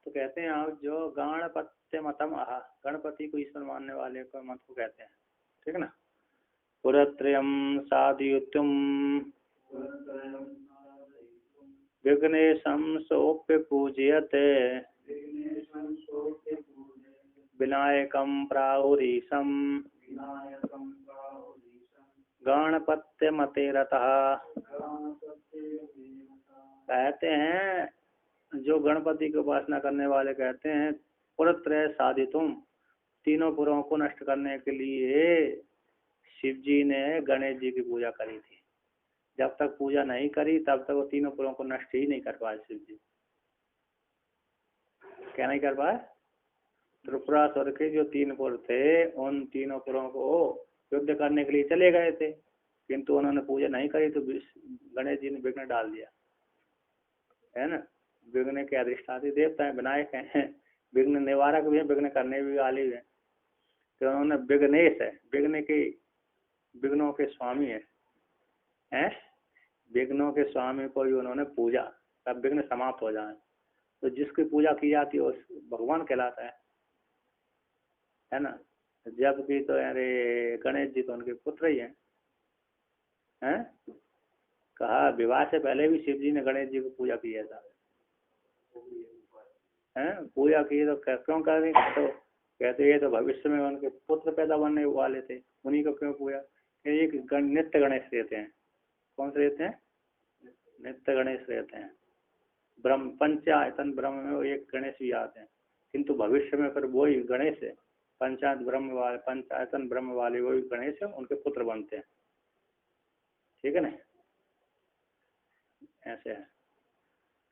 तो कहते हैं आप जो गणपत्य मतम आह, गणपति को ईश्वर मानने वाले को मत को कहते हैं, ठीक है ना। पुरत्रयम साधयुत्तम विघ्नेशम सोप्य पूजयते विनायकम प्राहुरीशम गणपत्य मते रतः। कहते हैं जो गणपति की उपासना करने वाले कहते हैं पुरत्रय साधितुम, तीनों पुरों को नष्ट करने के लिए शिव जी ने गणेश जी की पूजा करी थी। जब तक पूजा नहीं करी तब तक वो तीनों पुरों को नष्ट ही नहीं कर पाए शिव जी। क्या नहीं कर पाए? त्रिपुरासुर के जो 3 पुर थे उन तीनों पुरों को युद्ध करने के लिए चले गए थे, किंतु उन्होंने पूजा नहीं करी तो गणेश जी ने विघ्न डाल दिया, है ना। विघ्न के अधिष्ठात्री देवता है, विनायक हैं, विघ्न निवारक भी है, विघ्न करने भी वाले हैं। तो उन्होंने विघ्नेश है, विघ्नों के स्वामी है, विघ्नों के स्वामी को ही उन्होंने पूजा, तब विघ्न समाप्त हो जाए। तो जिसकी पूजा की जाती है उस भगवान कहलाता है ना। जबकि तो अरे गणेश जी तो उनके पुत्र ही हैं। कहा विवाह से पहले भी शिव जी ने गणेश जी को पूजा किया था, हैं पूजा की तो क्यों कर रही, तो कहते ये तो भविष्य में उनके पुत्र पैदा बनने वाले थे, उन्हीं को क्यों पूजा। एक नित्य गणेश रहते हैं। कौन से रहते हैं? नित्य गणेश रहते हैं। ब्रह्म पंचायतन ब्रह्म में वो एक गणेश भी आते हैं, किंतु भविष्य में फिर वही गणेश है, पंचायतन ब्रह्म वाले वही गणेश है, उनके पुत्र बनते हैं, ठीक है ना। ऐसे है।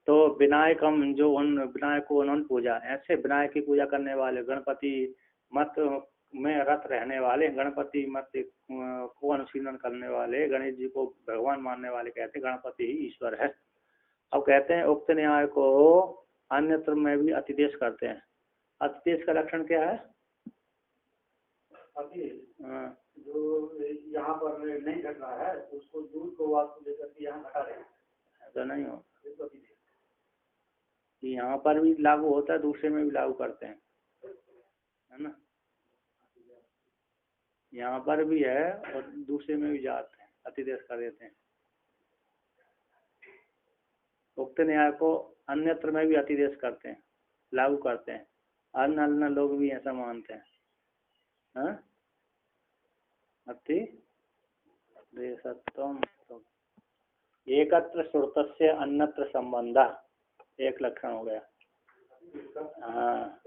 तो विनायकम, जो उन विनायक को उन्होंने पूजा, ऐसे विनायक की पूजा करने वाले, गणपति मत में रत रहने वाले, गणपति मत को अनुशीलन करने वाले, गणेश जी को भगवान मानने वाले कहते हैं गणपति ही ईश्वर है। अब कहते हैं उक्त न्याय को अन्यत्र में भी अतिदेश करते हैं। अतिदेश का लक्षण क्या है? जो यहाँ पर नहीं घट रहा है उसको दूर को वास्तु लेकर के यहाँ घटा रहे हैं, ऐसा नहीं हो। यहाँ पर भी लागू होता है, दूसरे में भी लागू करते हैं, है ना। यहाँ पर भी है और दूसरे में भी जाते हैं, अतिदेश कर देते हैं। उक्त न्याय को अन्यत्र में भी अतिदेश करते हैं, लागू करते हैं। अन्य अन्य लोग भी ऐसा मानते हैं। अति देशत्वम एकत्र श्रुतस्य अन्यत्र संबंध, एक लक्षण हो गया। हाँ,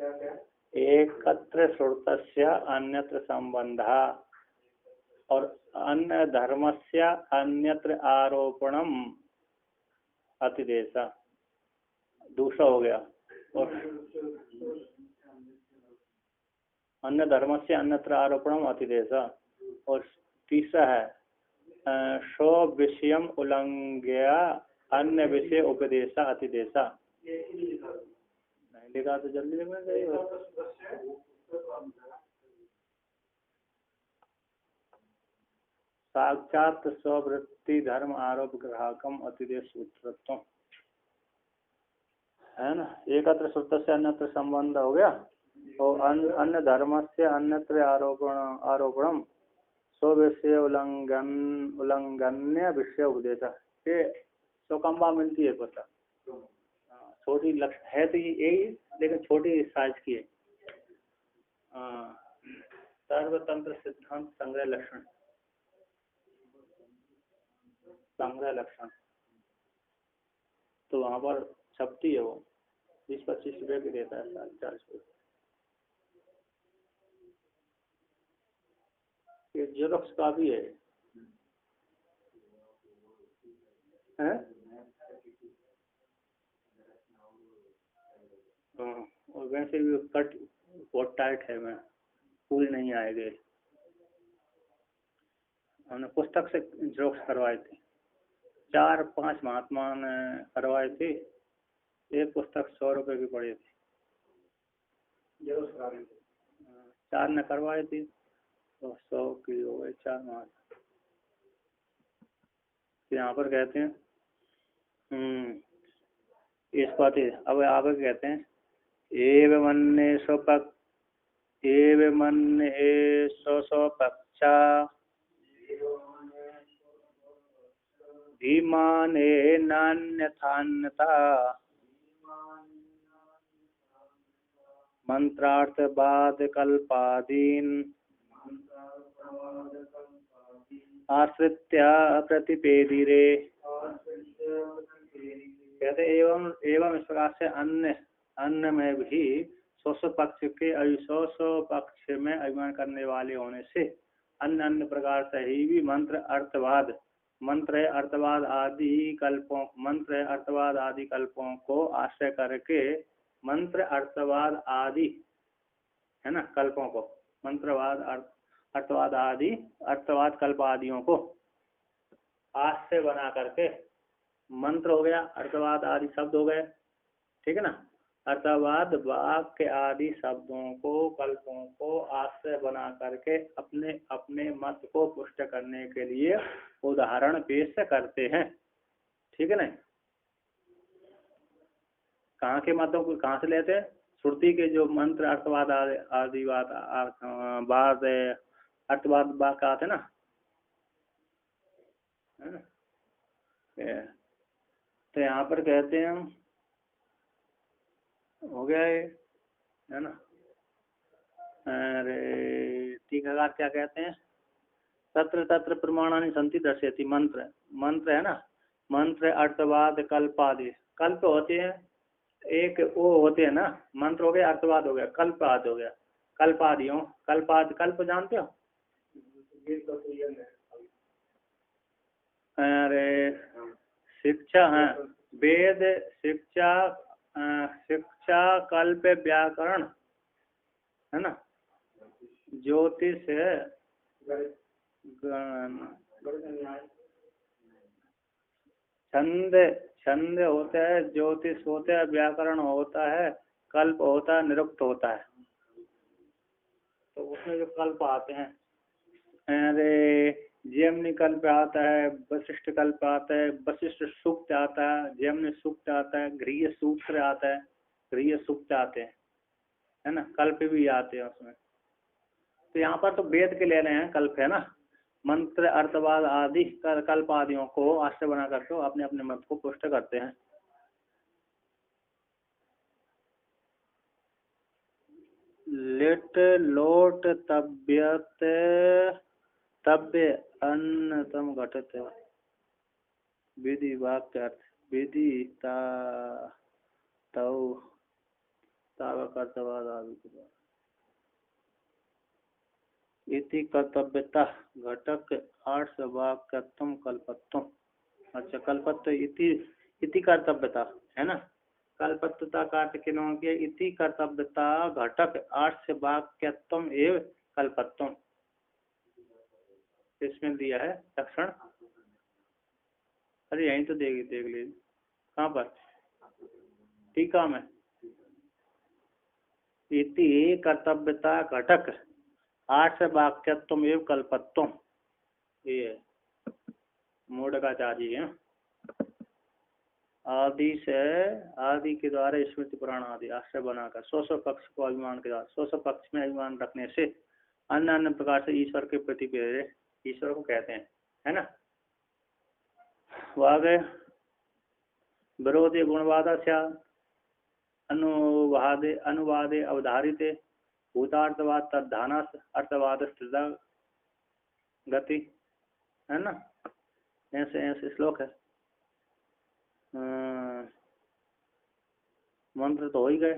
एकत्र श्रुतस्य अन्यत्र संबंध और अन्य धर्मस्य अन्यत्र आरोपणम अतिदेश, दूसरा हो गया। और अन्य धर्मस्य अन्यत्र आरोपणम अतिदेश, और तीसरा है स्व विषयम उल्लंघ्य अन्य विषय उपदेश अतिदेश। नहीं लिखा तो जल्दी लिखना चाहिए। साक्षात स्ववृत्ति धर्म आरोप ग्राहकम अतिदेश सूत्रत्व, है ना। एकत्र श्रुत से अन्यत्र संबंध हो गया, और अन्य धर्म से अन्यत्र आरोपणम स्व-विषय उल्लंघन्य विषय उपदेश। ये चौकम्बा मिलती है पुस्तक, छोटी लक्षण है तो यही, लेकिन छोटी साइज की है। सर्वतंत्र सिद्धांत संग्रह लक्षण, संग्रह लक्षण, तो वहाँ पर छपती है वो, 20-25 रुपये की देता है, 40 रुपये। ये जेरोक्स का भी है, हैं? और वैसे भी कट बहुत टाइट है, मैं फूल नहीं आएंगे। हमने पुस्तक से जेरोक्स करवाए थे, 4-5 महात्मा ने करवाए थे, एक पुस्तक 100 रुपये की पड़ी थी, जेरोक्स करा रहे थे। 4 ने करवाए थे तो 100 की हो गई, 4 माह। यहाँ पर कहते हैं इस बात, अब आगे कहते हैं एवमन्ये स्वपक्षा धीमाने नान्यथान्यथा मंत्रार्थवाद कल्पादीन आश्रित्य प्रतिपेदिरे। कहते एवं इस प्रकार से अन्य में भी स्व पक्ष के स्व पक्ष में अभिमान करने वाले होने से अन्य प्रकार से ही भी मंत्र अर्थवाद आदि कल्पों को आश्रय करके मंत्र अर्थवाद आदि है ना कल्पों को अर्थवाद कल्प आदियों को आश्रय बना करके मंत्र हो गया, अर्थवाद आदि शब्द हो गए, ठीक है ना। अर्थवाद वाक्य आदि शब्दों को कल्पों को आश्रय बना करके अपने अपने मत को पुष्ट करने के लिए उदाहरण पेश करते हैं, ठीक है ना। कहाँ के मतों को कहाँ से लेते हैं? श्रुति के जो मंत्र अर्थवाद आदि बाद अर्थवाद वाक्य आते ना, तो यहाँ पर कहते हैं हो गया है ना। अरे टीकाकार क्या कहते हैं? तत्र तत्र प्रमाणानि सन्ति दर्शयति। मंत्र है ना, मंत्र अर्थवाद कल्पादि कल्प होते हैं, एक वो होते हैं ना, मंत्र हो गया, अर्थवाद हो गया, कल्पाद हो गया, कल्पादियों कल्प जानते हो? अरे शिक्षा है, वेद शिक्षा कल्प व्याकरण है ना, ज्योतिष है, छंद होता है, ज्योतिष होता है, व्याकरण होता है, कल्प होता है, निरुक्त होता है। तो उसमें जो कल्प आते हैं, अरे जैमिनी कल्प आता है, वशिष्ठ कल्प आता है, वशिष्ठ सूक्त आता है, जैमिनी सूक्त आता है, गृह्य सूत्र आता है, गृह्य सूक्त आते हैं, है ना, कल्प भी आते हैं उसमें। तो यहाँ पर तो वेद के ले रहे हैं कल्प, है ना। मंत्र अर्थवाद आदि कल्प आदियों को आश्रय बना करके अपने अपने मत को पुष्ट करते हैं। लिट लोट तब्यत तब्य अन्नतम घटत विधि वाक्य विधि तावकर्तवाद आदि इति कर्तव्यता घटक आर्ष वाक्यत्म कल्पत्व। अच्छा, कल्पत्व इति कर्तव्यता है ना, कल्पत्वता का अर्थ किन्हों के इति कर्तव्यता घटक आर्ष वाक्यत्व एवं कल्पत्व, इसमें दिया है लक्षण। अरे यहीं तो देख लीजिए कहाँ पर टीका में, इति कर्तव्यता घटक आर्ष वाक्यत्व एवं कल्पत्व, ये मूढ़काचार्य है। आदि के द्वारा स्मृति पुराण आदि आश्रय बनाकर स्व पक्ष को अभिमान के द्वारा स्व पक्ष में अभिमान रखने से अन्य प्रकार से ईश्वर के प्रति प्रेरित ईश्वर को कहते हैं, है ना। वागे विरोधे गुणवादस्य अनुवादे अवधारिते भूतार्थवाद तद्धानस अर्थवाद गति, है ना। ऐसे श्लोक है। मंत्र तो हो ही गए,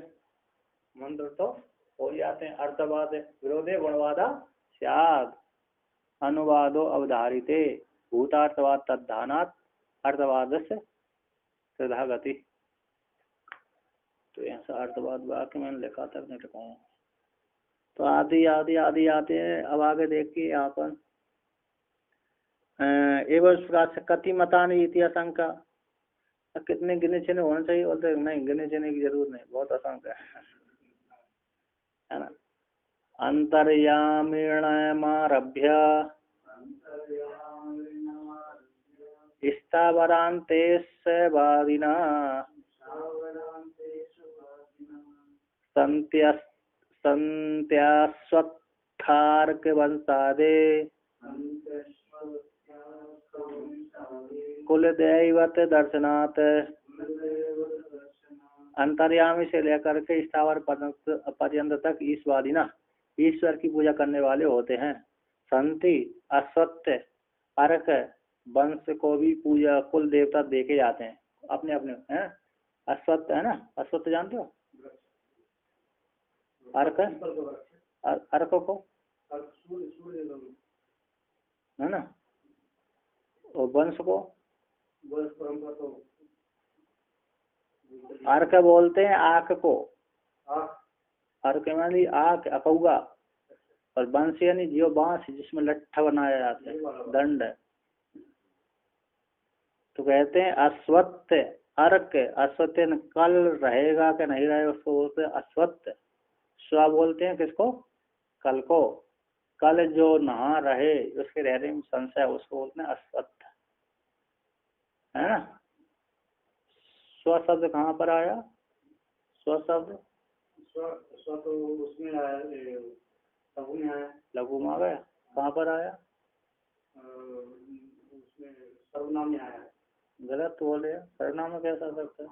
मंत्र तो हो ही आते हैं। अर्थवाद विरोधे गुणवादा स्याद अनुवादो अवधारिते भूतार्थवाद तद्धानात् अर्थवाद से श्रद्धा गति। तो ऐसा अर्थवाद वाक्य मैंने लिखा तक नहीं लिखा। तो आदि आदि आदि आते हैं। अब आगे देखिए यहाँ पर एवं प्रकार से कति मतानी इतिहास का कितने गिने चुने होने चाहिए, बोलते नहीं गिने चुने की जरूरत नहीं, बहुत असंख्य है ना। अंतर्यामीर्णयमारभ्य स्थावरांतेश वादिना संत्यास्वत्थार्क वंशादे कुलदैवत दर्शनात् अंतर्यामी से लेकर के स्थावर पर्यंत तक ईश्वरीना ईश्वर की पूजा करने वाले होते हैं। संति अश्वत्थ अर्क वंश को भी पूजा कुल देवता देखे जाते हैं अपने अपने हैं। अश्वत्थ है ना, अश्वत्थ जानते हो, अर्क अर्क को है ना, और वंश को अर्क बोलते हैं। आक को अर्क यानी आक अकौगा, और वंश यानी जो बांस जिसमें लट्ठा बनाया जाता है, दंड। तो कहते हैं अश्वत्थ अर्क, अश्वत्थ कल रहेगा कि नहीं रहेगा उसको बोलते हैं अश्वत्थ। स्व बोलते हैं किसको, कल को, कल जो नहा रहे उसके रहने में संशय उसको बोलते हैं अश्वत्थ, है ना। स्व शब्द कहाँ पर आया, स्व शब्द स्व तो उसमें आया, लघु में आया। लघु में आ गया, कहाँ पर आया, उसमें सर्वनाम में आया। गलत बोले, सर्वनाम में कैसा सकता है,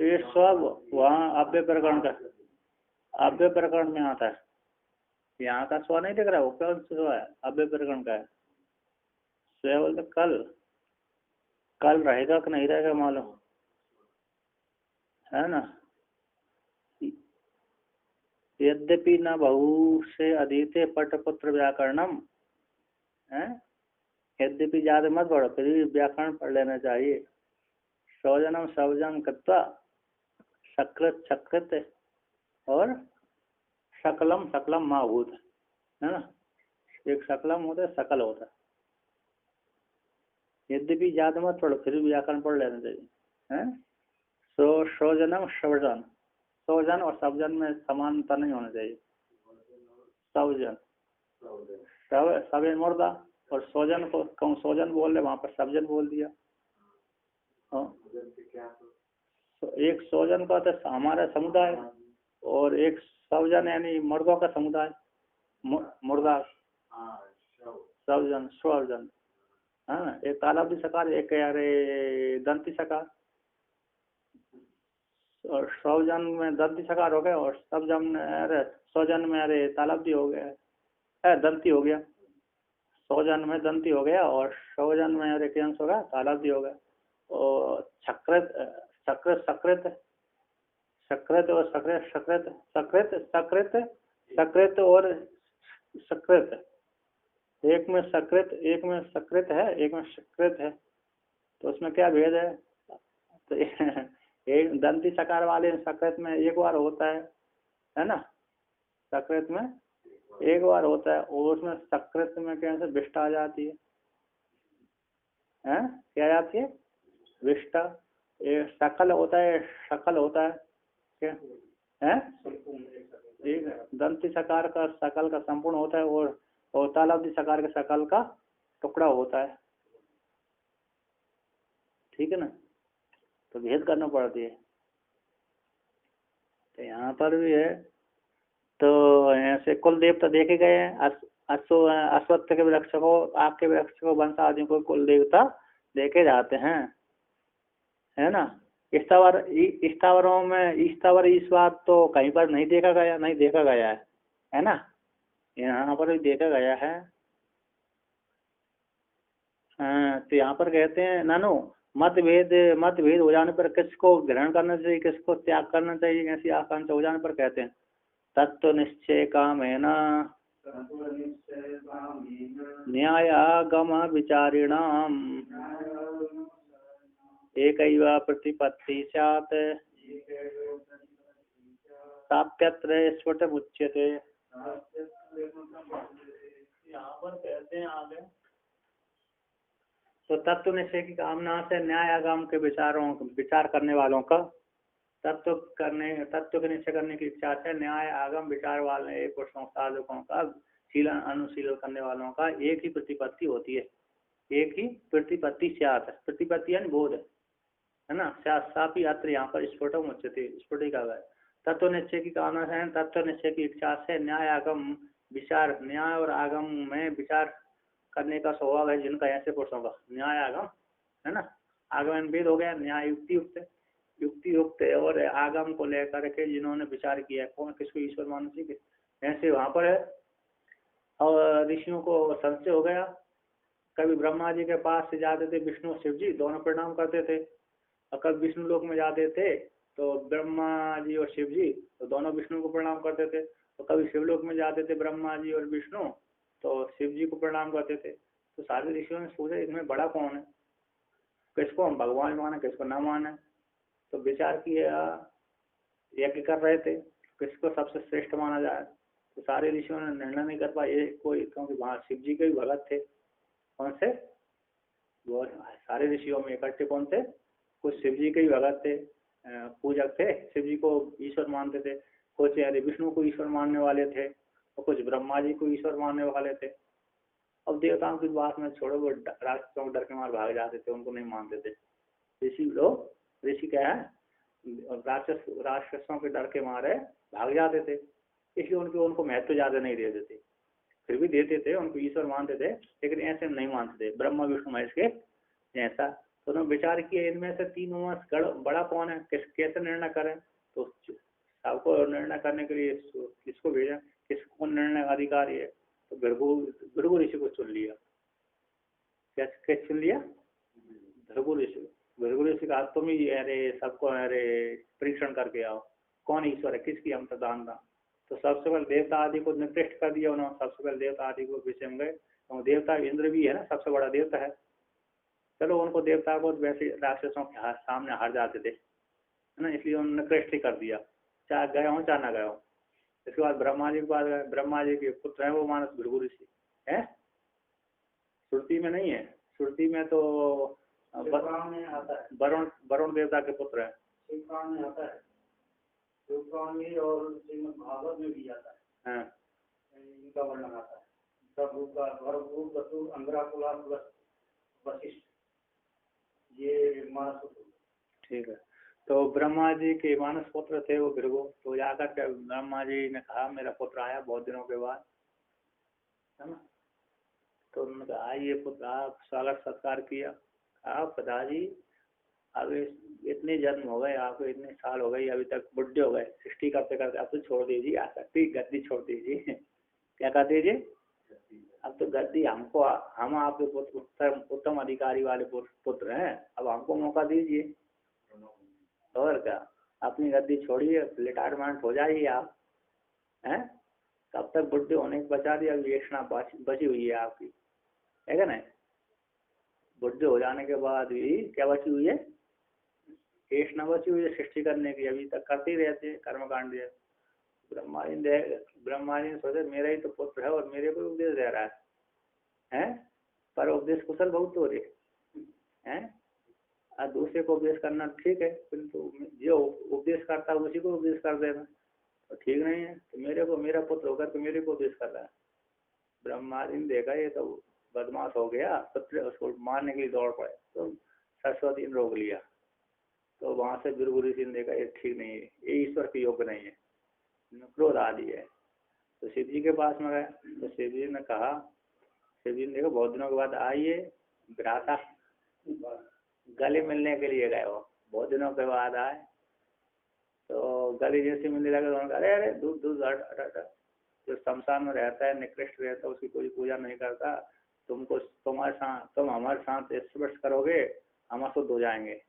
ये सब वहाँ अव्यय प्रकरण का, अव्यय प्रकरण में आता है। यहाँ का स्व नहीं दिख रहा, वो कौन स्व है, अव्यय प्रकरण का है। स्व बोलते कल, कल रहेगा कि नहीं रहेगा मालूम है ना। यद्यपि न बहु से अधीते पटपुत्र व्याकरणम है, यद्यपि ज्यादा मत पढ़ो फिर भी व्याकरण पढ़ लेना चाहिए। सौजनम सवजन कृत्वा सकृत सकृत और सकलम सकलम माभूत है ना, एक सकलम होता है सकल होता है। यद्यपि ज्यादा मत पढ़ो फिर भी व्याकरण पढ़ लेना चाहिए है। सौजनम सवजन, सौजन और सवजन में समानता नहीं होना चाहिए। सवजन सवे मुर्दा, और सौजन को कौन सौजन बोल रहे वहां पर सवजन बोल दिया। एक सौजन का तो हमारा समुदाय, और एक सवजन यानी मुर्दों का समुदाय, मुर्दा सवजन स्वजन है ना। एक तालाबी सकार, एक अरे दंती सकार, और सौजन में दंती सकार हो गया, और सवजन अरे सौजन में अरे तालाबी हो गया, दंती हो गया। सौजन में दंती हो गया और सौजन में अरे क्या होगा, तालाबी हो गया। और सकृत सकृत सकृत सकृत और सकृत सकृत सकृत सकृत सकृत और सकृत, एक में सकृत एक में सकृत है, एक में सकृत है, तो उसमें क्या भेद है। तो एक दंती सकार वाले सकृत में एक बार होता है ना, सकृत में एक बार होता है, और उसमें सकृत में क्या है विष्टा आ जाती है, क्या जाती है विष्टा। ये सकल होता है, शकल होता है क्या है, एक दंती सकार का सकल का संपूर्ण होता है, और तालाबी सकार के सकल का टुकड़ा होता है, ठीक है ना। तो भेद करना पड़ती है। तो यहाँ पर भी है, तो ऐसे कुल देवता देखे गए हैं। अश्वत्थ के वृक्ष को, आग के वृक्ष को, वंश आदि को कुल देवता देखे जाते हैं, है ना। स्थावरों में स्थावर ईश्वर तो कहीं पर नहीं देखा गया, नहीं देखा गया है ना। यहाँ पर भी देखा गया है। तो यहाँ पर कहते हैं नानो मतभेद हो जाने पर किसको ग्रहण करना चाहिए, किसको त्याग करना चाहिए, ऐसी आकांक्षा हो जाने पर कहते हैं तत्व निश्चय काम है ना न्यायागम विचारिणाम एकैव प्रतिपत्ति स्यात् साप्यत्र स्फुट मुच्यते। यहाँ पर कहते हैं आगे, तो तत्व निश्चय की कामना से न्याय आगम के विचार करने वालों का, तत्व के निश्चय करने की इच्छा से न्याय आगम विचार वाले पुरुषों साधकों का, शीलन अनुशीलन करने वालों का एक ही प्रतिपत्ति होती है, एक ही प्रतिपत्ति स्यात्, प्रतिपत्ति यानी बोध, है ना। सापी अत्र यहाँ पर स्फुटम उच्यते, स्फुटिका है। तत्व निश्चय की कामना है, तत्व निश्चय की इच्छा से न्याय आगम विचार, न्याय और आगम में विचार करने का स्वभाव है जिनका, ऐसे पुरुषों का। न्याय आगम है ना, आगमन वेद हो गया, न्याय युक्ति युक्त, युक्ति युक्त और आगम को लेकर के जिन्होंने विचार किया कौन किसको ईश्वर मानना चाहिए, ऐसे वहां पर है। और ऋषियों को संशय हो गया, कभी ब्रह्मा जी के पास से जाते थे विष्णु शिव जी दोनों प्रणाम करते थे, और कभी विष्णु लोक में जाते थे तो ब्रह्मा जी और शिव जी तो दोनों विष्णु को प्रणाम करते थे, तो कभी शिवलोक में जाते थे ब्रह्मा जी और विष्णु तो शिव जी को प्रणाम करते थे। तो सारे ऋषियों ने सोचा इसमें बड़ा कौन है, किसको हम भगवान माने किसको ना माने। तो विचार किया, यज्ञ कर रहे थे किसको सबसे श्रेष्ठ माना जाए। तो सारे ऋषियों ने निर्णय नहीं कर पाए कोई, क्योंकि वहाँ शिव जी के भी भगत थे। कौन से, वो सारे ऋषियों में इकट्ठे कौन थे, कुछ शिव जी के ही भगत थे, पूजक थे, शिव जी को ईश्वर मानते थे। कुछ यानी विष्णु को ईश्वर मानने वाले थे और कुछ ब्रह्मा जी को ईश्वर मानने वाले थे। अब देवताओं की बात में छोड़ो, वो राक्षसों को डर के मार भाग जाते थे, उनको नहीं मानते थे। ऋषि लोग, ऋषि क्या है, राक्षसों के डर के मारे भाग जाते थे, इसलिए उनको महत्व ज्यादा नहीं देते थे। फिर भी देते थे, उनको ईश्वर मानते थे, लेकिन ऐसे नहीं मानते थे ब्रह्मा विष्णु महेश के ऐसा। तो उन्होंने विचार किया इनमें से तीनों में बड़ा कौन है, कैसे निर्णय करें। तो सबको निर्णय करने के लिए किसको भेजा, किसको निर्णय अधिकारी है, तो भृगु ऋषि को चुन लिया। क्या चुन लिया, भृगु ऋषि। भृगु ऋषि का तुम ही अरे सबको अरे परीक्षण करके आओ कौन ईश्वर है, किसकी हम प्रधानता। तो सबसे पहले देवता आदि को निर्दिष्ट कर दिया उन्होंने, सबसे पहले देवता आदि को विषय में गए। तो देवता इंद्र भी है ना, सबसे बड़ा देवता है। चलो उनको देवता को वैसे राक्षसों के सामने हार जाते थे है ना, इसलिए उन्होंने कृष्ण कर दिया, चाहे गए हो चाहे ना गए हो। इसके बाद ब्रह्मा जी के पास गए, ब्रह्मा जी के पुत्र है वो मानस भृगु ऋषि है, श्रुति में नहीं है। श्रुति में तो वरुण वरुण देवता के पुत्र है। शिवपुराण में आता है, शिवपुराण में और श्रीमद् भागवत में भी आता है। हाँ इनका वर्णन आता है, प्रभु का भरभू वसु अंग्राकुला वशिष्ठ, ये मानस पुत्र। ठीक है। तो ब्रह्मा जी के मानस पुत्र थे वो भृगु। तो जाकर के ब्रह्मा जी ने कहा मेरा पुत्र आया बहुत दिनों के बाद, है ना। तो उन्होंने कहा आइए पुत्र, आप स्वागत सत्कार किया। आप पिताजी अब इतने जन्म हो गए आपको, इतने साल हो गए, अभी तक बुढ़े हो गए, सृष्टि करते करते, अब तो छोड़ दीजिए, आसक्ति गद्दी छोड़ दीजिए। क्या कर दीजिए, अब तो गद्दी हमको, हम आपके उत्तम अधिकारी वाले पुत्र हैं, अब हमको मौका दीजिए। और क्या, अपनी गद्दी छोड़िए, रिटायरमेंट हो जाइए आप हैं, कब तक बुढ़े होने के बचा दी, अब येषणा बची हुई है आपकी, है क्या नहीं। बुढ़े हो जाने के बाद भी क्या बची हुई है, येषणा बची हुई है सृष्टि करने की, अभी तक करते ही रहते कर्मकांड। ब्रह्मा जी ने सोचे मेरा ही तो पुत्र है और मेरे को उपदेश दे रहा है, पर उपदेश कुशल बहुत हो रहे हैं। दूसरे को उपदेश करना ठीक है, किंतु जो उपदेश करता है उसी को उपदेश कर देना तो ठीक नहीं है। तो मेरे को, मेरा पुत्र होकर के मेरे को उपदेश कर रहा है। ब्रह्मा जी ने देखा ये तो बदमाश हो गया, पुत्र उसको मारने के लिए दौड़ पड़े, तो सरस्वती ने रोक लिया। तो वहां से भृगु ऋषि ने देखा ये ठीक नहीं है, ये ईश्वर के योग्य नहीं है, क्रोध आदि है। तो शिव जी के पास में गए, तो शिव जी ने कहा, शिव जी ने देखा बहुत दिनों के बाद आइए, भ्राता गले मिलने के लिए गए, वो बहुत दिनों के बाद आए। तो गले जैसे मिलने लगे तो उन्होंने कहा अरे दूध दूध हट, जो शमशान में रहता है निकृष्ट रहता है उसकी कोई पूजा नहीं करता, तुम हमारे साथ स्पर्श करोगे हम अशुद्ध हो जाएंगे,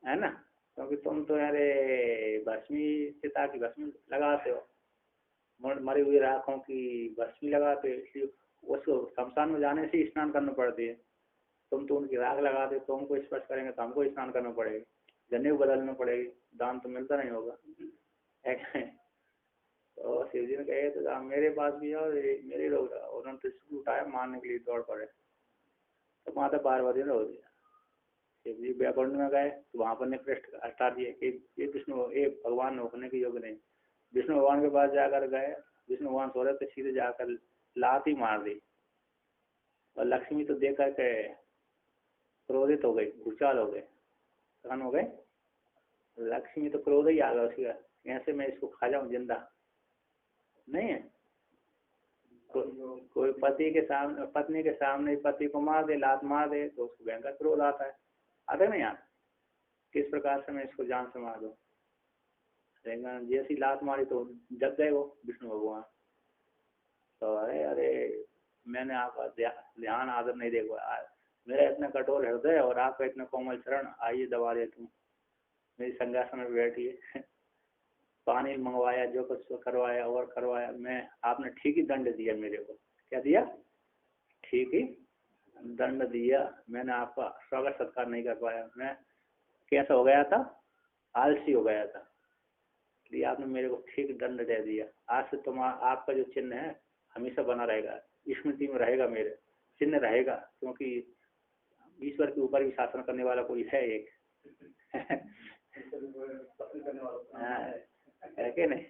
है ना। क्योंकि तुम तो यारे भस्मी चिता की भस्मी लगाते हो, मरे हुए राखों की भस्मी लगाते हो, इसलिए उसको शमशान में जाने से स्नान करना पड़ती है। तुम तो उनकी राख लगाते, तो हमको स्पर्श करेंगे तो हमको स्नान करना पड़ेगा, जनेऊ बदलना पड़ेगी, दान तो मिलता नहीं होगा, है। तो शिव जी ने कहे तो मेरे पास भी और मेरे लोग, उन्होंने त्रिशूल उठाया, मारने के लिए दौड़ पड़े। तो माता पार्वती ने रो दिया। शिव जी बैकुंठ में गए तो वहां पर निकृष्ट हटा दिए कि ये विष्णु, ये भगवान होने के योग्य नहीं। विष्णु भगवान के पास जाकर गए, विष्णु भगवान सो रहे थे, सीधे जाकर लात ही मार दी। और लक्ष्मी तो देख करके क्रोधित हो गई, भूचाल हो गए, कान हो गए। लक्ष्मी तो क्रोध ही आ गया उसका, ऐसे मैं इसको खा जाऊं जिंदा नहीं है। कोई पति के सामने, पत्नी के सामने पति को मार दे, लात मार दे, तो उसको भयंकर क्रोध आता है। आता नहीं यार, किस प्रकार से मैं इसको जान से मार दूं। जैसी लात मारी तो जग गए वो विष्णु भगवान। तो अरे अरे मैंने आपका ध्यान आदर नहीं देखा, मेरा इतना कठोर हृदय और आपका इतना कोमल चरण, आइए दबा दे तुम, मेरी संज्ञासन में बैठिए। पानी मंगवाया, जो कुछ करवाया और करवाया, मैं आपने ठीक ही दंड दिया मेरे को। क्या दिया? ठीक ही दंड दिया। मैंने आपका स्वागत सत्कार नहीं कर पाया, मैं कैसा हो गया था, आलसी हो गया था, इसलिए आपने मेरे को ठीक दंड दे दिया। आज से तुम्हारा आपका जो चिन्ह है हमेशा बना रहेगा, स्मृति में रहेगा, मेरे चिन्ह रहेगा, क्योंकि ईश्वर के ऊपर भी शासन करने वाला कोई है एक। है कि नहीं?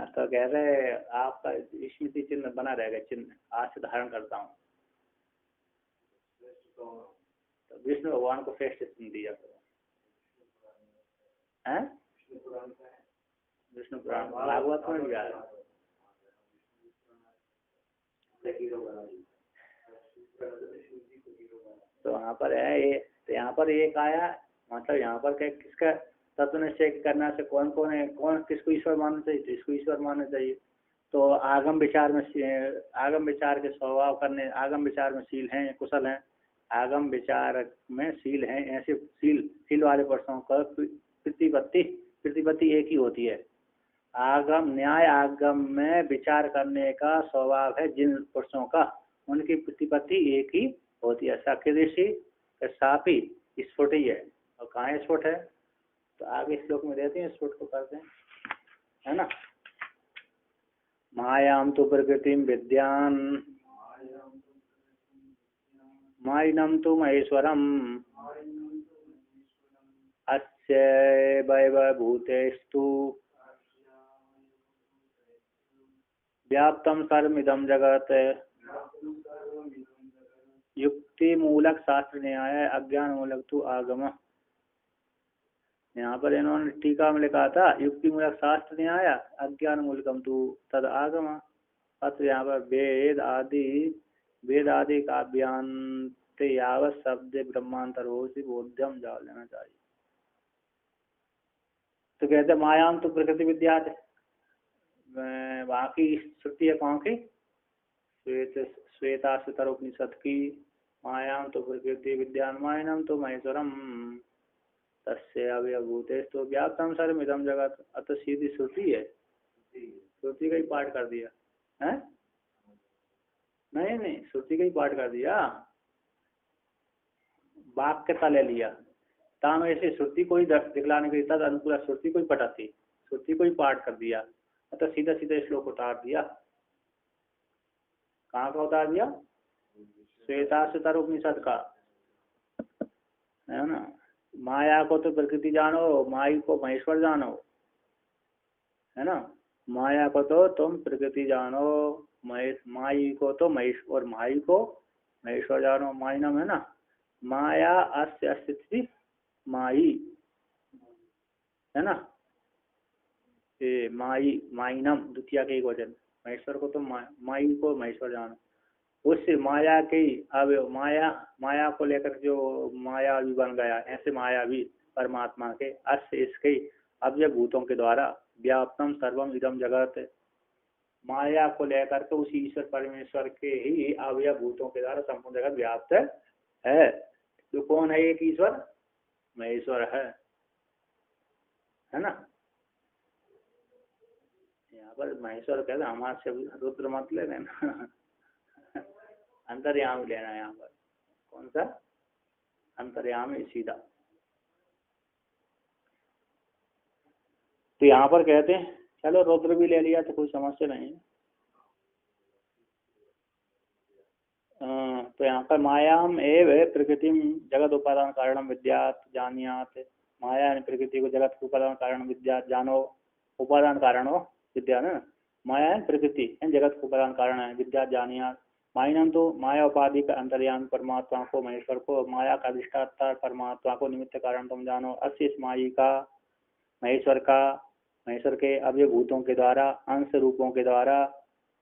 तो कह रहे आपका स्मृति चिन्ह बना रहेगा, चिन्ह आज से धारण करता हूँ। तो विष्णु भगवान को श्रेष्ठ चिन्ह दिया है। विष्णु पुराण भागवत में भी आया। तो यहाँ पर है ये, तो यहाँ पर एक आया, मतलब यहाँ पर क्या, किसका तत्व निश्चय करना से कौन कौन है, कौन किसको ईश्वर मानना चाहिए, तो इसको ईश्वर मानना चाहिए। तो आगम विचार में, आगम विचार के स्वभाव करने, आगम विचार में शील हैं, कुशल हैं, आगम विचार में शील हैं, ऐसे शील वाले पुरुषों का प्रतिपत्ति एक ही होती है। आगम न्याय आगम में विचार करने का स्वभाव है जिन पुरुषों का, उनकी प्रतिपत्ति एक ही होती है। साक्य ऋषि सापी स्फुट ही है, और कहाँ स्फुट है, तो आगे श्लोक में देते हैं, स्फुट को करते हैं, है ना। मायाम तो प्रकृतिम विद्यान मायिनम तो महेश्वरम अस्य वैभवभूतेस्तु व्याप्तम सर्वमिदं जगत युक्ति मूलक शास्त्र न्याय अज्ञान मूलक तो आगम। यहाँ पर इन्होंने टीका में लिखा था युक्ति मूलक शास्त्र न्याय अज्ञान मूलकम तो तद आगम। अत्र यहाँ पर वेद आदि काव्यांत यावत शब्द ब्रह्मांतर हो से बोध्यम जान लेना चाहिए। तो कहते मायाम तो प्रकृति विद्या, वहाँ की श्रुति है कौन की, श्वेताश्वतर उपनिषद की। मायाम तो प्रकृति विद्यान मायनम तो महेश्वरम तस्य अवयभूतेस्तु व्याप्तम सर्वमिदं जगत। अत सीधी श्रुति है, श्रुति का ही पाठ कर दिया है। नहीं नहीं, श्रुति का ही पाठ कर दिया, वाक्यता ले लिया। ताम ऐसे श्रुति को ही दिखलाने के लिए तद अनुकूल श्रुति को ही पटाती, श्रुति को ही पाठ कर दिया। अतः सीधा सीधा श्लोक उतार दिया। कहाँ का उतार दिया? श्वेताश्वतर उपनिषद का, है ना। माया को तो प्रकृति जानो, माई को महेश्वर जानो, है ना। माया को तो तुम प्रकृति जानो, माई को तो महेश्वर, माई को महेश्वर जानो। माई नाम है ना, माया अस्य अस्तित्व माई, है ना। ये माई माइनम द्वितीय के एक वचन, महेश्वर को तो माई को महेश्वर जानो। उससे माया के अब माया को लेकर जो माया भी बन गया, ऐसे माया भी परमात्मा के अस्य इसके अव्यय भूतों के द्वारा व्याप्तम सर्वम इदम जगत, माया को लेकर के उसी ईश्वर परमेश्वर के ही अव्यय भूतों के द्वारा संपूर्ण जगत व्याप्त है। तो कौन है एक ईश्वर? महेश्वर है ना। यहाँ पर महेश्वर कहते हैं, हमारे से रुद्र मत ले लेना, अंतर्यामी लेना। यहाँ पर कौन सा अंतर्यामी सीधा। तो यहाँ पर कहते हैं चलो रुद्र भी ले लिया तो कोई समस्या नहीं है। तो यहाँ पर मायाम एव प्रकृति जगत उपादान कारणम विद्यात जानियात। माया ने प्रकृति को जगत उपादान कारण विद्यात जानो, उपादान कारण हो विद्या ना। माया है प्रकृति, जगत उपादान कारण है, विद्यात जानियात। माइनम तो माया उपाधि का अंतर्यामी परमात्मा को, महेश्वर को, माया का अधिष्ठाता परमात्मा को निमित्त कारण तुम जानो। अस्य इस माई का, महेश्वर का, महेश्वर के अवयव भूतों के द्वारा, अंश रूपों के द्वारा,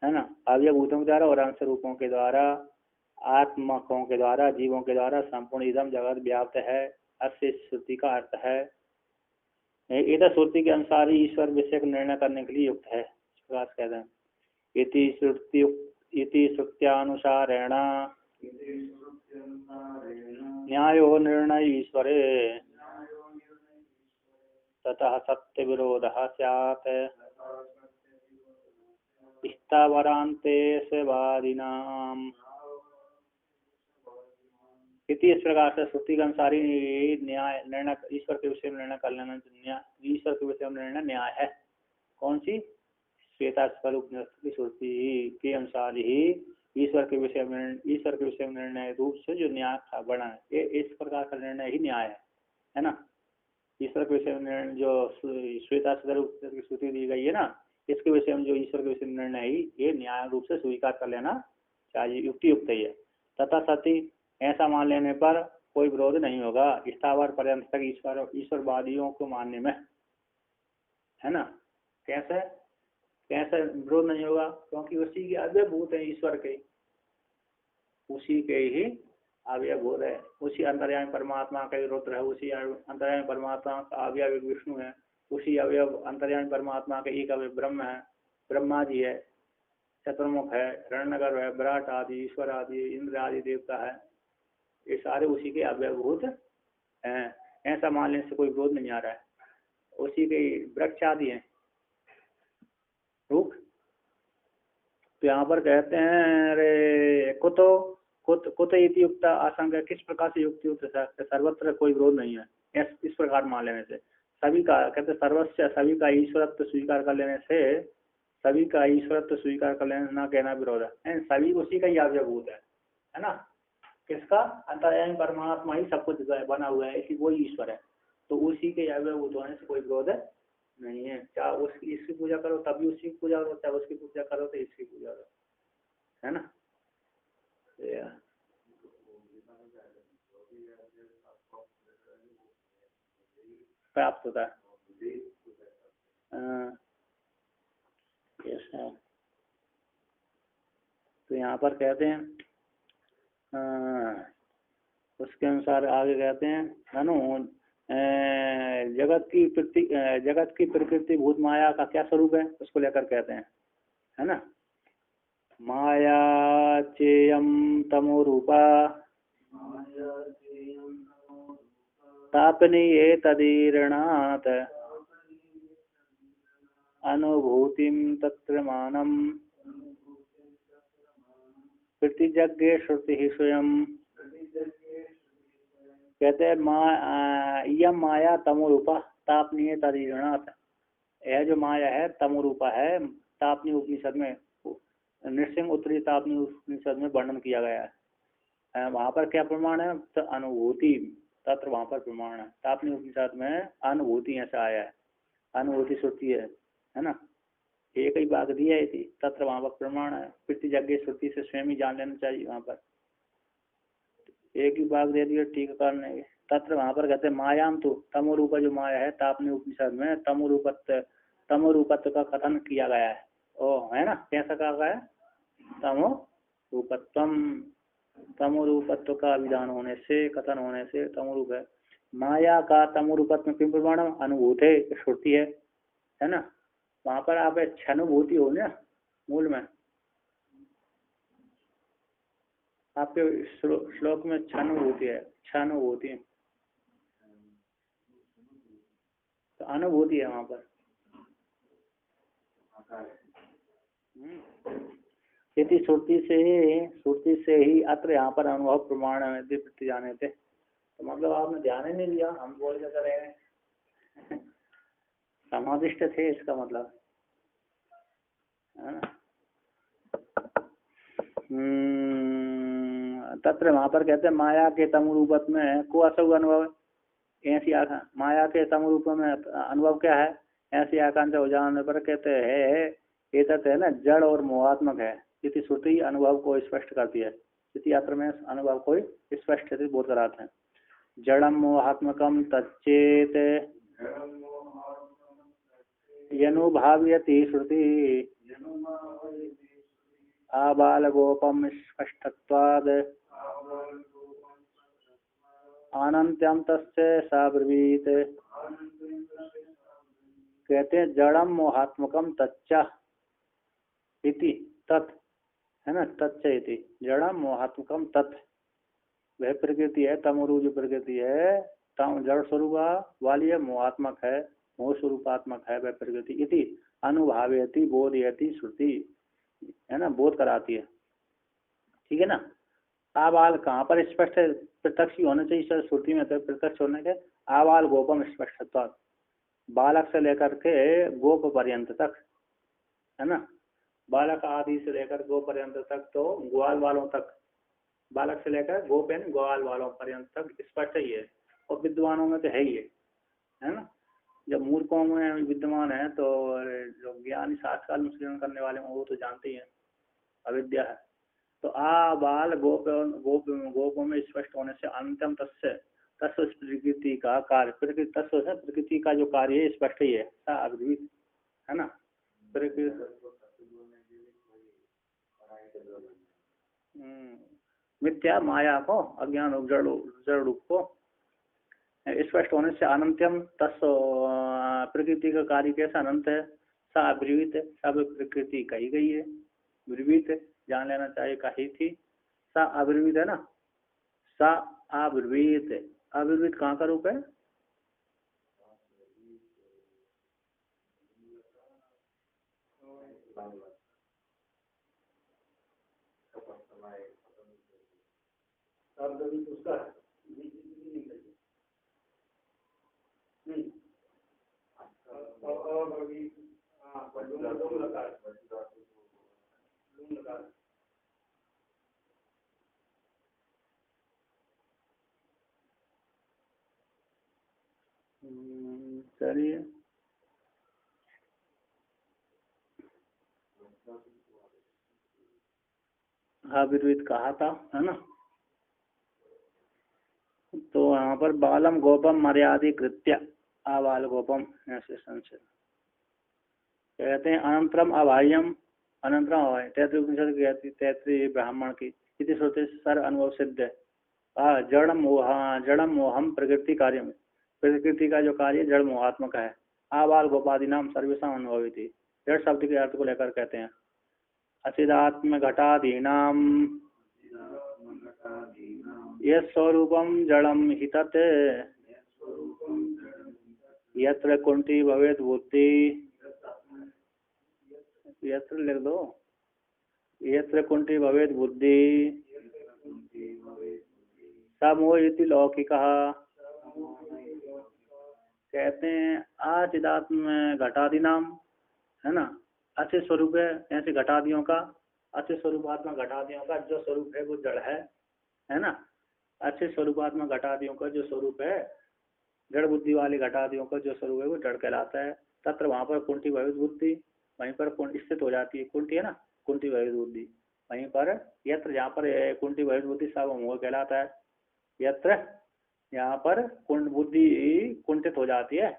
है ना, अवयव भूतों के द्वारा और अंश रूपों के द्वारा, आत्मकों के द्वारा, जीवों के द्वारा संपूर्ण इदम जगत व्याप्त है। अस्य श्रुति का अर्थ है, इधर श्रुति के अनुसार ही ईश्वर विषय को निर्णय करने के लिए युक्त है। कहते हैं इति श्रुत्यानुसारेण न्यायो निर्णय ईश्वरे ततः सत्य विरोधः स्यात् स्थावरान्ते सेवादीनाम्। इति इस प्रकार से श्रुति के अनुसार ही न्याय निर्णय, ईश्वर के विषय में निर्णय कर लेना, ईश्वर के विषय में निर्णय न्याय है। कौन सी? श्वेता स्वरूप की श्रुति के अनुसार ही ईश्वर के विषय में निर्णय रूप से जो न्याय बना है, ये इस प्रकार का निर्णय ही न्याय है ना। ईश्वर के विषय में जो श्वेता स्वरूप की श्रुति दी गई है ना, इसके विषय में जो ईश्वर के विषय में निर्णय ही ये न्याय रूप से स्वीकार कर लेना चाहिए, युक्ति युक्त ही है। तथा सती ऐसा मान लेने पर कोई विरोध नहीं होगा स्थावर पर्यंत तक ईश्वरवादियों को मानने में, है ना। कैसे कैसे विरोध नहीं होगा? क्योंकि उसी के अवयव भूत है, ईश्वर के उसी के ही अवयव भूत है। उसी अंतर्यामी परमात्मा का रुद्र है, उसी अंतर्यामी परमात्मा का अवयव विष्णु है, उसी अवयव अंतर्यामी परमात्मा के एक अवयव ब्रह्म है, ब्रह्मा जी है, चतुर्मुख है, रणनगर है, विराट आदि, ईश्वर आदि, इंद्र आदि देवता है, ये सारे उसी के अवयवभूत हैं। ऐसा मान लेने से कोई विरोध नहीं आ रहा है। उसी के वृक्ष आदि हैं, रुख। तो यहाँ पर कहते हैं अरे कुत इति युक्त आशंका, किस प्रकार से युक्त युक्त सर्वत्र कोई विरोध नहीं है। इस प्रकार मान लेने से सभी का, कहते सर्वस्व सभी का ईश्वरत्व स्वीकार कर लेने से, सभी का ईश्वरत्व स्वीकार कर लेने से ना कहना विरोध है। सभी उसी का ही अवयवभूत है ना। किसका? अंतर्यामी परमात्मा ही सब कुछ बना हुआ है, इसी वही ईश्वर है। तो उसी के अवयवभूत होने से कोई विरोध नहीं है। चाहे उसकी इसकी पूजा करो तभी उसकी पूजा करो, चाहे उसकी पूजा करो तो इसकी पूजा करो, है ना। प्राप्त होता है ऐसा। तो यहाँ पर कहते हैं उसके अनुसार आगे कहते हैं अनु जगत की प्रकृति भूत माया का क्या स्वरूप है, उसको लेकर कहते हैं, है ना। माया चेयम तमो रूपा तापनीये तदीरणात् अनुभूतिम तत्र मानम प्रतिजज्ञे श्रुति ही स्वयं। कहते हैं यम माया तमोरूपा तापनीय तदीरणात्, यह जो माया है तमोरूपा है, तापनी उपनिषद में, नृसिंह उत्तरी तापनी उपनिषद में वर्णन किया गया है। वहाँ पर क्या प्रमाण है? तो अनुभूति, तत्र वहाँ पर प्रमाण है। तापनी उपनिषद में अनुभूति ऐसा आया है, अनुभूति श्रुति है ना। एक ही बात दी है, तत्र वहाँ पर प्रमाण है। प्रतिजज्ञ श्रुति से स्वयं ही जान लेना चाहिए। वहाँ पर एक ही बात दे दिया ठीक करने के। तत्र वहाँ पर कहते हैं मायाम तो तमोरूप जो माया है, तापनी उपनिषद में तमोरूपत्व का कथन किया गया है। ओ है ना, कैसा कहा गया है? तमोरूपत्व का विधान होने से, कथन होने से तमोरूप है। माया का तमोरूपत्व में किम प्रमाण? अनुभूत है, श्रुति है ना। वहाँ पर आप क्षनुभूति हो ना, मूल में आपके श्लोक में क्षनुभूति है, क्षनुभूति तो अनुभूति है वहाँ पर। यदि श्रुति से ही अत्र यहाँ पर अनुभव प्रमाण प्रति जाने थे, तो मतलब आपने ध्यान ही नहीं दिया, हम बोल के करें समादिष्ट थे, इसका मतलब है ना। तत्र वहाँ पर कहते हैं माया के तम रूप में को असौ अनुभव, ऐसी आखा माया के तम रूप में अनुभव क्या है? ऐसी आकांक्षा हो जाने पर कहते हैं ये तत्व है ना, जड़ और मोहात्मक है, इति श्रुति अनुभव को स्पष्ट करती है। इति अत्र में अनुभव को स्पष्ट बोध कराते हैं। जड़म मोहात्मकम तच्चेत यनुभाव्यति श्रुति आबालगोपम स्पष्टत्वाद अनंत्यम तस्य साब्रवीत। कहते हैं जड़म मोहात्मकम तच्चा इति तत्, है ना, तच्च इति जड़म मोहात्मकम तत्, वह प्रकृति है तमोरु जो प्रकृति है तम जड़ स्वरूप वाली है, मोहात्मक है, मोह स्वरूपात्मक है वह प्रकृति। इति अनुभावयति बोधयति श्रुति, है ना, बोध कराती है। ठीक है ना। आबाल कहाँ पर स्पष्ट है, प्रत्यक्ष होना चाहिए श्रुति में, तो प्रत्यक्ष होने के आबाल गोपम स्पष्टत्व, बालक से लेकर के गोप पर्यंत तक, है ना, बालक आदि से लेकर गोप पर्यंत तक, तो ग्वाल वालों तक, बालक से लेकर गोप यानी ग्वाल वालों पर्यंत तक स्पष्ट ही है। और विद्वानों में तो है ही है ना। जब मूर्खों में विद्यमान है तो जो ज्ञानी शास्त्र अनुशीलन करने वाले हैं वो तो जानते ही हैं, अविद्या है। तो बाल गोप गोपों में स्पष्ट होने से अंतम तस्य तत्व प्रकृति का कार्य, प्रकृति तत्व है, प्रकृति का जो कार्य है स्पष्ट ही है, अद्वित है ना। मिथ्या माया को, अज्ञान रूप जड़ रूप को स्पष्ट होने से अनंत्यम तत्व प्रकृति का कार्य कैसा अनंत है, सा अब्रीवित, सब प्रकृति कही गई है, ब्रीवित जान लेना चाहिए कही थी, सा अब्रीवित है ना, सा अब्रीवित, अब्रीवित कहाँ का रूप है, चलिए अविर्वित कहा था, है ना। तो यहाँ पर बालम गोपम मर्यादि कृत्य आबाल गोपम ऐसे संशय कहते हैं। अनंतरम अबाह्यम, अनंतरम अबाह्य, तैतृय उपनिषद कहती, तैतृय ब्राह्मण की इति श्रुति सर अनुभव सिद्ध है। जड़म मोहम प्रकृति कार्य में, प्रकृति का जो कार्य जड़ मोहात्मक है। आबाल गोपादि नाम सर्वेशा अनुभवी थी, जड़ शब्द के अर्थ को लेकर कहते हैं। अचिदात्म घटादीनाम यस्वरूपम जड़म हि तत् यत्र कुंठी भवेत बुद्धि, यत्र लिख दो, यत्र कुंठी भवेत बुद्धि समोह इति लौकिकः। कहते हैं आचिदात्म घटादि नाम, है ना, अच्छे स्वरूप है, ऐसे घटादियों का, अच्छे स्वरूपात्मक घटादियों का जो स्वरूप है वो जड़ है ना। अच्छे स्वरूपात्मक घटादियों का जो स्वरूप है, जड़ बुद्धि वाली घटादियों का जो स्वरूप है वो जड़ कहलाता है। तत्र वहाँ पर कुंठी भवित बुद्धि, वहीं पर स्थित हो जाती है, कुंठी है ना, कुंठी भवित बुद्धि। वहीं पर यत्र, जहाँ पर कुंठी भवित बुद्धि सब मोह कहलाता है। यत्र यहाँ पर बुद्धि कुंठित हो जाती है,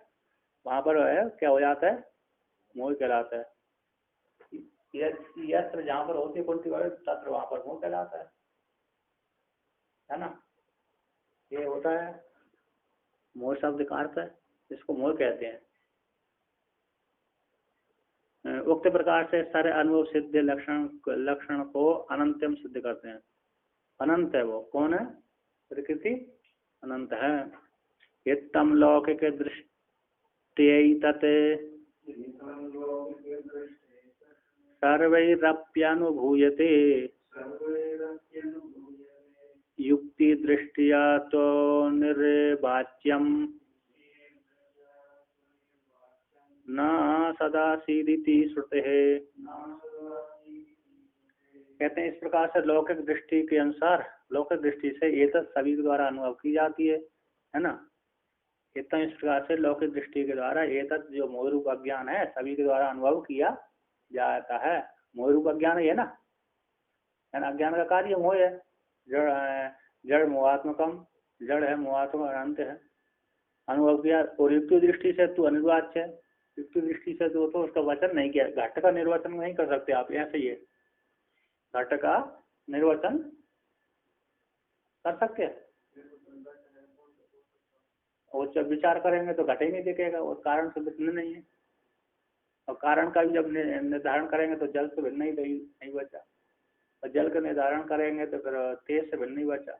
वहाँ पर क्या हो जाता है, मोह कहलाता है। यत्र जहाँ पर होती है कुंठी भवित, तत्र वहाँ पर मोह कहलाता है ना। ये होता है मोह शब्द का अर्थ है, इसको मोह कहते हैं। उक्त प्रकार से सारे अनुभव सिद्ध लक्षण को अनंतम सिद्ध करते हैं। अनंत है वो कौन है, प्रकृति अनंत है। इत्तम लौकिक दृष्टि तत् सर्वैरप्यनुभूयते युक्ति दृष्टिया तो निर्वाच्यम न सदासीदिति श्रुते है। कहते हैं इस प्रकार से लौकिक दृष्टि के अनुसार, लौकिक दृष्टि से ये तो सभी के द्वारा अनुभव की जाती है ना। इतना इस प्रकार से लौकिक दृष्टि के द्वारा ये तक जो मोहरूप अज्ञान है सभी के द्वारा अनुभव किया जाता है। मोहरूप अज्ञान है ना, है ना। अज्ञान का कार्य मोह है, जड़ जड़ मोहात्मकम, जड़ है मोहात्मक अनंत है, अनुभव किया। और युक्ति दृष्टि से तू अनिर्वाच्य है, युक्ति दृष्टि से तो उसका वचन नहीं किया। घट का निर्वचन नहीं कर सकते आप, ऐसे ही है। घट का निर्वचन कर सकते हैं, और जब विचार करेंगे तो घट ही नहीं दिखेगा, और कारण से भिन्न नहीं है। और कारण का भी जब निर्धारण करेंगे तो जल से भिन्न नहीं बचा, और जल का निर्धारण करेंगे तो फिर तेज से भिन्न नहीं बचा,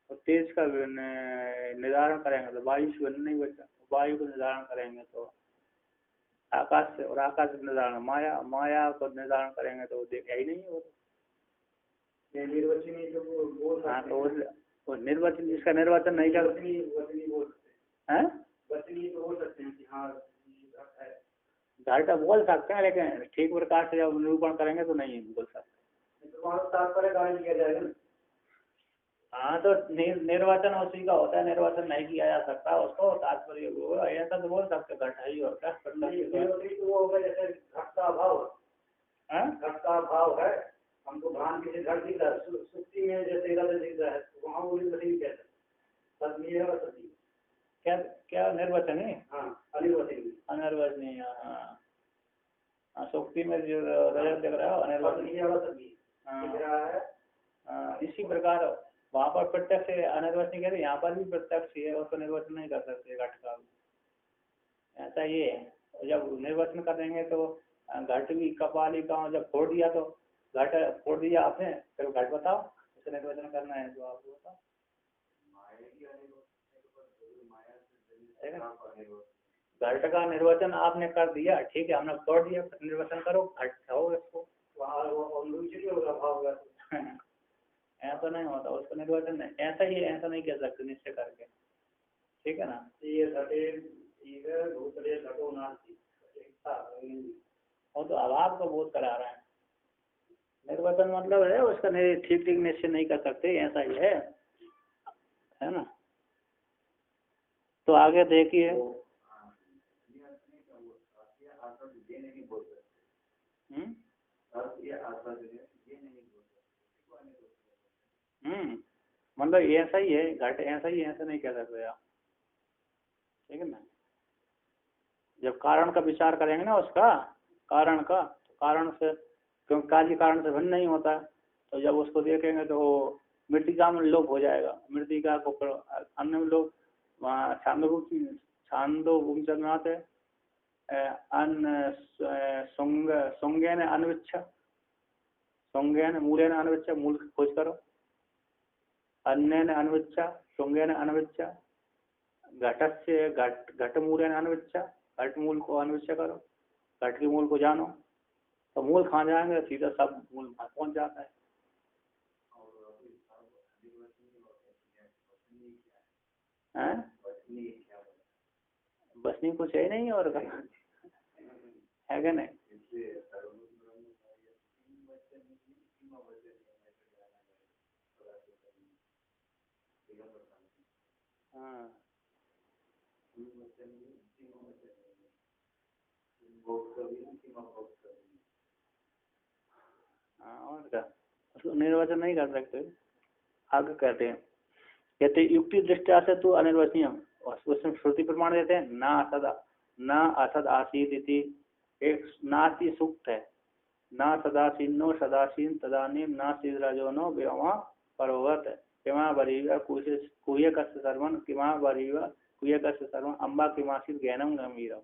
और तेज का निर्धारण करेंगे तो वायु से भिन्न नहीं बचा, वायु को निर्धारण करेंगे तो आकाश से, और आकाश से निर्धारण माया, माया को निर्धारण करेंगे तो देखा ही नहीं हो। निर्वचनीय जो बोल हाँ, तो वो निर्वचन, जिसका निर्वाचन नहीं कर वचनी बोल सकते हैं, वचनी तो बोल सकते हैं कि हाँ है। घाटा बोल सकते हैं, लेकिन ठीक प्रकार से जब निरूपण करेंगे तो नहीं बोल सकते। तात्पर्य कार्य किया जाएगा ना। हाँ, तो निर्वाचन उसी का होता है, निर्वाचन नहीं किया जा सकता उसको, तात्पर्य ऐसा तो बोल सकते घट है ही, और क्या तो वो होगा जैसे घट का अभाव, घट का अभाव है, हमको भ्रांति से घट दिख रहा है, सुक्ति में जैसे इधर दिख रहा है, वहाँ वो नहीं कहते सदमी है और सती। क्या क्या निर्वचन है? हाँ, अनिर्वचनीय, अनिर्वचनीय। हाँ, सुक्ति में जो रजत दिख रहा है अनिर्वचनीय दिख रहा है। इसी प्रकार वहाँ पर प्रत्यक्ष अनिर्वचनीय कहते, यहाँ पर भी प्रत्यक्ष है, उसको निर्वचन नहीं कर सकते घट का। ऐसा ये है, जब निर्वचन करेंगे तो घट भी कपाली का जब फोड़ दिया तो घट फोड़ दिया आपने, फिर घट बताओ उसे निर्वचन करना है तो आप बताओ। घट का निर्वचन आपने कर दिया, ठीक है, हमने फोड़ दिया, निर्वचन करो, घट हो इसको, ऐसा नहीं होता उसको निर्वचन नहीं, ऐसा ही ऐसा नहीं कह सकते निश्चय करके, ठीक है ना। ये घटे दूसरे घटो नास्ति, वो तो अभाव को बोध करा रहा है। निर्वचन मतलब है उसका ठीक ठीक निश्चय नहीं कर सकते, ऐसा ही है ना। तो आगे देखिए, मतलब ऐसा ही है घट, ऐसा ही ऐसा नहीं कह सकते आप, ठीक है ना। जब कारण का विचार करेंगे ना उसका, कारण का, तो कारण से, क्योंकि कार्य कारण से भिन्न नहीं होता, तो जब उसको देखेंगे तो मृतिका में लोप हो जाएगा। मृतिका को अन्य में लोग वहाँ छांदोग्योपनिषद है, अन्न संज्ञान अनविच्छा, संज्ञान मूलेन अनविच्छा, मूल खोज करो, अन्यन अनविच्छा, संज्ञान अनविच्छा, घटस्य घट मूलेन अनविच्छा, घट मूल को अनविच्छा करो, घट के मूल को जानो, तो मूल खा जाएंगे सीधा सब मूल पहुंच जाता है। बस नहीं, कुछ है नहीं और है क्या नहीं। हाँ, और क्या, उसको निर्वचन नहीं कर सकते। आगे कहते युक्ति दृष्टि से तो अनिर्वचनीय, उसमें श्रुति प्रमाण देते हैं न असद आसीत इति, एक नासी सूक्त है, न सदासीनो सदासीन तदानीम न सिद्रजोनो व्योमा परोवत किमा बरीवा कुय कस्य सर्वं किमा बरीवा कुय कस्य सर्वं अम्बा किमासीत ज्ञानम गंभीरम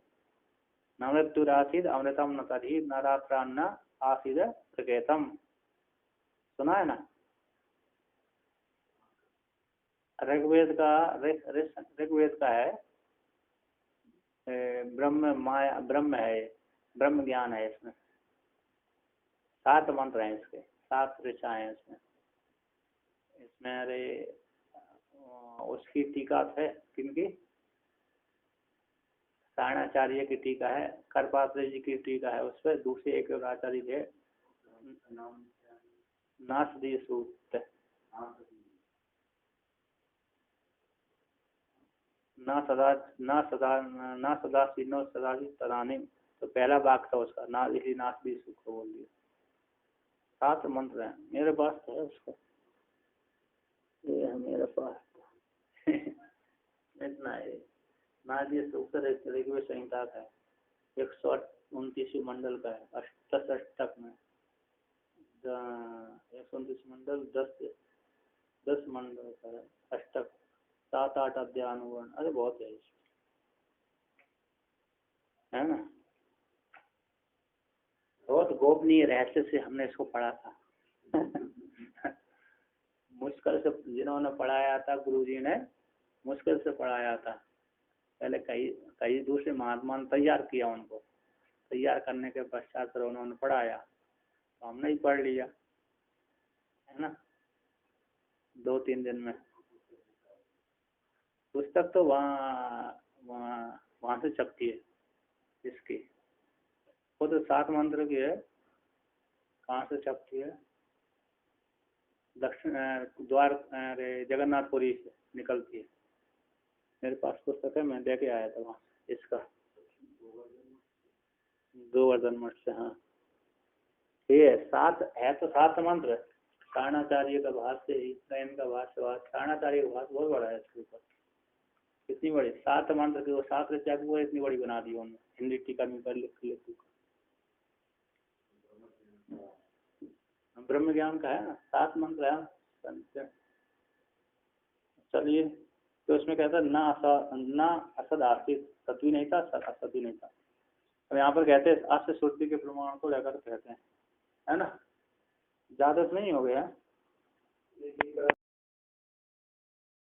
न मृत्युरासीद अमृतम न तरी न रात्रान्न आसीद प्रकेतम। सुना है ना। ऋग्वेद का है, ब्रह्म माया, ब्रह्म है, ब्रह्म ज्ञान है इसमें, 7 मंत्र हैं इसके, 7 ऋचाएं हैं इसमें अरे उसकी टीका है किनकी, सारणाचार्य की टीका है, करपात्र जी की टीका है उस पर, दूसरे एक और आचार्य थे नासदी सूक्त, ना सदा सीनो सदा तदानीम, तो पहला वाक्य था उसका ना, इसी नासदी सूक्त को बोल दिया। 7 मंत्र हैं मेरे पास तो है उसका, ये है मेरे पास इतना है। नादिय सूत्र ऋग्वेद संहिता का है, 129 मंडल का है, अष्टक में 129 मंडल, 10 मंडल का है अष्टक, 7-8 अध्याय अनुवर्ण, अरे बहुत है इसमें, है ना। बहुत गोपनीय रहस्य से हमने इसको पढ़ा था मुश्किल से जिन्होंने पढ़ाया था, गुरुजी ने मुश्किल से पढ़ाया था। पहले कई दूसरे महात्मा ने तैयार किया, उनको तैयार करने के पश्चात फिर उन्होंने पढ़ाया, तो हमने ही पढ़ लिया, है ना, 2-3 दिन में। पुस्तक तो वहाँ से छपती है इसकी, वो तो 7 मंत्र की है। कहाँ से छपती है? दक्षिण द्वार जगन्नाथपुरी से निकलती है। मेरे पास पुस्तक है, मैं लेके आया था वहाँ इसका, गोवर्धन मठ से। हाँ ये 7 है तो 7 मंत्र। कारणाचार्य का भाष्य, इनका भाष्य, कारणाचार्य का भाष्य बहुत बड़ा है इसके ऊपर, कितनी बड़ी 7 मंत्र की, वो 7 ऋचा को इतनी बड़ी बना दी उन्होंने, हिंदी टीका में कर लिख। ब्रह्म ज्ञान का है ना, 7 मंत्र है। चलिए, तो उसमें कहता है ना असद आसित, सत्वी नहीं था, असत्वी नहीं था। अब यहाँ पर कहते हैं अस श्रुति के प्रमाण को लेकर कहते हैं, है ना, ज्यादा तो नहीं हो गया।